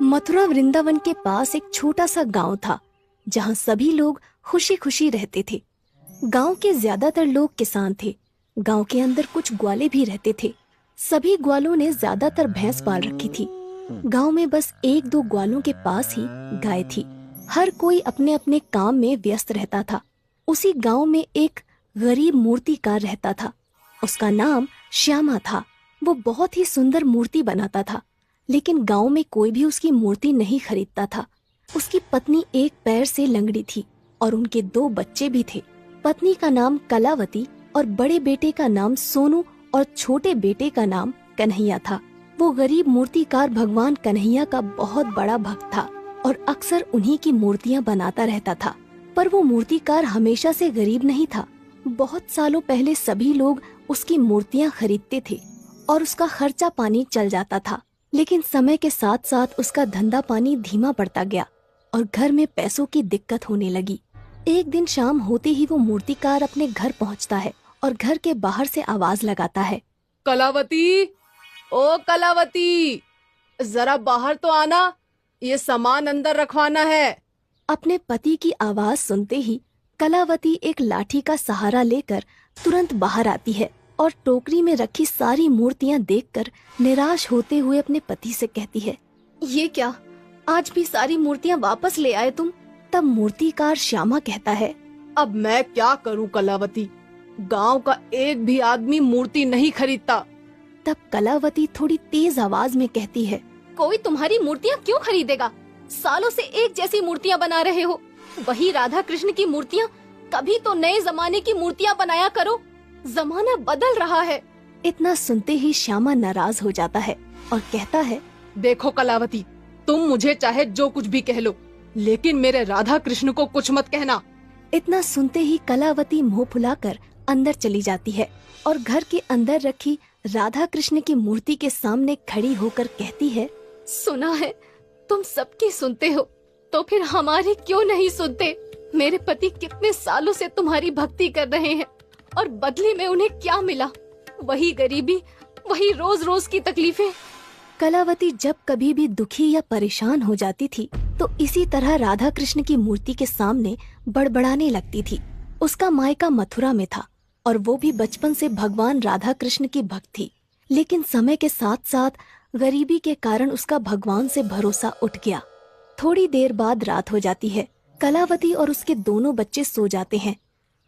मथुरा वृंदावन के पास एक छोटा सा गांव था जहां सभी लोग खुशी खुशी रहते थे। गांव के ज्यादातर लोग किसान थे। गांव के अंदर कुछ ग्वाले भी रहते थे। सभी ग्वालों ने ज्यादातर भैंस पाल रखी थी। गांव में बस एक दो ग्वालों के पास ही गाय थी। हर कोई अपने अपने काम में व्यस्त रहता था। उसी गांव में एक गरीब मूर्तिकार रहता था। उसका नाम श्यामा था। वो बहुत ही सुंदर मूर्ति बनाता था, लेकिन गांव में कोई भी उसकी मूर्ति नहीं खरीदता था। उसकी पत्नी एक पैर से लंगड़ी थी और उनके दो बच्चे भी थे। पत्नी का नाम कलावती और बड़े बेटे का नाम सोनू और छोटे बेटे का नाम कन्हैया था। वो गरीब मूर्तिकार भगवान कन्हैया का बहुत बड़ा भक्त था और अक्सर उन्हीं की मूर्तियां बनाता रहता था। पर वो मूर्तिकार हमेशा से गरीब नहीं था। बहुत सालों पहले सभी लोग उसकी मूर्तियां खरीदते थे और उसका खर्चा पानी चल जाता था। लेकिन समय के साथ साथ उसका धंधा पानी धीमा पड़ता गया और घर में पैसों की दिक्कत होने लगी। एक दिन शाम होते ही वो मूर्तिकार अपने घर पहुंचता है और घर के बाहर से आवाज लगाता है, कलावती, ओ कलावती, जरा बाहर तो आना, ये सामान अंदर रखवाना है। अपने पति की आवाज सुनते ही कलावती एक लाठी का सहारा लेकर तुरंत बाहर आती है और टोकरी में रखी सारी मूर्तियां देखकर निराश होते हुए अपने पति से कहती है, ये क्या, आज भी सारी मूर्तियां वापस ले आए तुम? तब मूर्तिकार श्यामा कहता है, अब मैं क्या करूं कलावती, गांव का एक भी आदमी मूर्ति नहीं खरीदता। तब कलावती थोड़ी तेज आवाज में कहती है, कोई तुम्हारी मूर्तियां क्यों खरीदेगा? सालों से एक जैसी मूर्तियां बना रहे हो। वही राधा कृष्ण की मूर्तियां, कभी तो नए जमाने की मूर्तियां बनाया करो। जमाना बदल रहा है। इतना सुनते ही श्यामा नाराज हो जाता है और कहता है, देखो कलावती, तुम मुझे चाहे जो कुछ भी कह लो, लेकिन मेरे राधा कृष्ण को कुछ मत कहना। इतना सुनते ही कलावती मुंह फुलाकर अंदर चली जाती है और घर के अंदर रखी राधा कृष्ण की मूर्ति के सामने खड़ी होकर कहती है, सुना है तुम सबकी सुनते हो, तो फिर हमारी क्यों नहीं सुनते? मेरे पति कितने सालों से तुम्हारी भक्ति कर रहे हैं और बदले में उन्हें क्या मिला? वही गरीबी, वही रोज रोज की तकलीफें। कलावती जब कभी भी दुखी या परेशान हो जाती थी तो इसी तरह राधा कृष्ण की मूर्ति के सामने बड़बड़ाने लगती थी। उसका मायका मथुरा में था और वो भी बचपन से भगवान राधा कृष्ण की भक्त थी। लेकिन समय के साथ साथ गरीबी के कारण उसका भगवान से भरोसा उठ गया। थोड़ी देर बाद रात हो जाती है। कलावती और उसके दोनों बच्चे सो जाते हैं,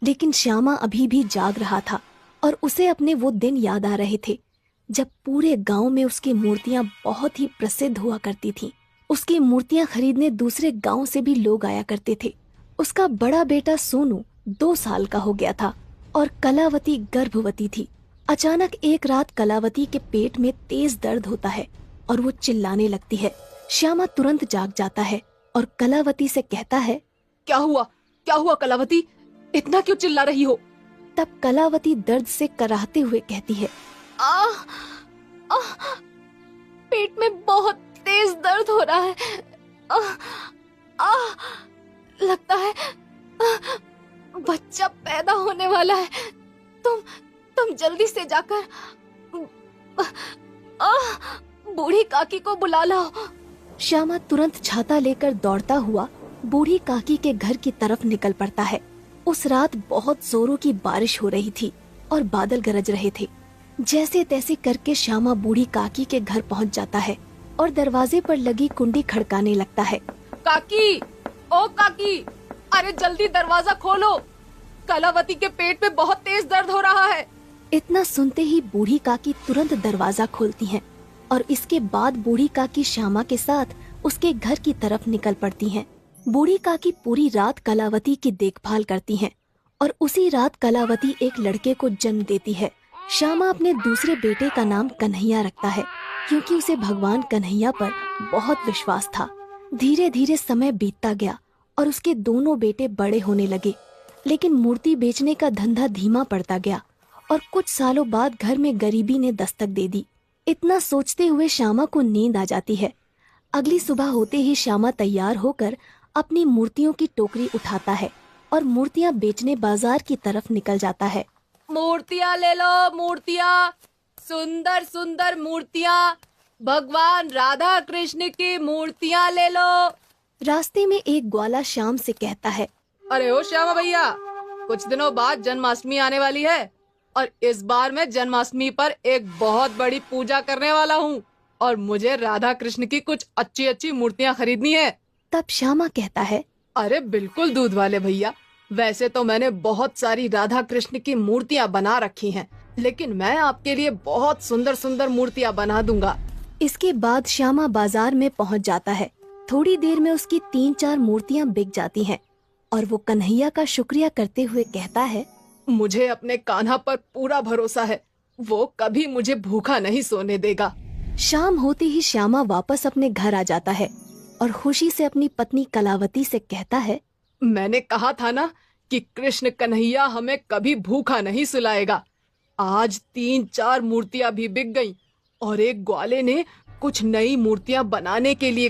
लेकिन श्यामा अभी भी जाग रहा था और उसे अपने वो दिन याद आ रहे थे जब पूरे गांव में उसकी मूर्तियां बहुत ही प्रसिद्ध हुआ करती थीं। उसकी मूर्तियां खरीदने दूसरे गांव से भी लोग आया करते थे। उसका बड़ा बेटा सोनू 2 साल का हो गया था और कलावती गर्भवती थी। अचानक एक रात कलावती के पेट में तेज दर्द होता है और वो चिल्लाने लगती है। श्यामा तुरंत जाग जाता है और कलावती से कहता है, क्या हुआ कलावती, इतना क्यों चिल्ला रही हो? तब कलावती दर्द से कराहते हुए कहती है, पेट में बहुत तेज दर्द हो रहा है। लगता है बच्चा पैदा होने वाला है। तुम जल्दी से जाकर बूढ़ी काकी को बुला लाओ। श्यामा तुरंत छाता लेकर दौड़ता हुआ बूढ़ी काकी के घर की तरफ निकल पड़ता है। उस रात बहुत जोरों की बारिश हो रही थी और बादल गरज रहे थे। जैसे तैसे करके श्यामा बूढ़ी काकी के घर पहुंच जाता है और दरवाजे पर लगी कुंडी खड़काने लगता है। काकी, ओ काकी, अरे जल्दी दरवाजा खोलो, कलावती के पेट में बहुत तेज दर्द हो रहा है। इतना सुनते ही बूढ़ी काकी तुरंत दरवाजा खोलती हैं और इसके बाद बूढ़ी काकी श्यामा के साथ उसके घर की तरफ निकल पड़ती हैं। बूढ़ी काकी पूरी रात कलावती की देखभाल करती हैं और उसी रात कलावती एक लड़के को जन्म देती है। श्यामा अपने दूसरे बेटे का नाम कन्हैया रखता है क्योंकि उसे भगवान कन्हैया पर बहुत विश्वास था। धीरे धीरे समय बीतता गया और उसके दोनों बेटे बड़े होने लगे, लेकिन मूर्ति बेचने का धंधा धीमा पड़ता गया और कुछ सालों बाद घर में गरीबी ने दस्तक दे दी। इतना सोचते हुए श्यामा को नींद आ जाती है। अगली सुबह होते ही श्यामा तैयार होकर अपनी मूर्तियों की टोकरी उठाता है और मूर्तियां बेचने बाजार की तरफ निकल जाता है। मूर्तियां ले लो, मूर्तियां, सुंदर सुंदर मूर्तियां, भगवान राधा कृष्ण की मूर्तियाँ ले लो। रास्ते में एक ग्वाला श्याम से कहता है, अरे ओ श्यामा भैया, कुछ दिनों बाद जन्माष्टमी आने वाली है और इस बार मैं जन्माष्टमी पर एक बहुत बड़ी पूजा करने वाला हूँ और मुझे राधा कृष्ण की कुछ अच्छी अच्छी मूर्तियाँ खरीदनी है। तब श्यामा कहता है, अरे बिल्कुल दूध वाले भैया, वैसे तो मैंने बहुत सारी राधा कृष्ण की मूर्तियाँ बना रखी हैं, लेकिन मैं आपके लिए बहुत सुंदर सुंदर मूर्तियाँ बना दूंगा। इसके बाद श्यामा बाजार में पहुंच जाता है। थोड़ी देर में उसकी 3-4 मूर्तियां बिक जाती हैं और वो कन्हैया का शुक्रिया करते हुए कहता है, मुझे अपने कान्हा पर पूरा भरोसा है, वो कभी मुझे भूखा नहीं सोने देगा। शाम होते ही श्यामा वापस अपने घर आ जाता है और खुशी से अपनी पत्नी कलावती से कहता है, मैंने कहा था ना कि कृष्ण कन्हैया हमें कभी भूखा नहीं सुलाएगा। आज 3-4 मूर्तियां भी बिक गईं और एक ग्वाले ने कुछ नई मूर्तियां बनाने के लिए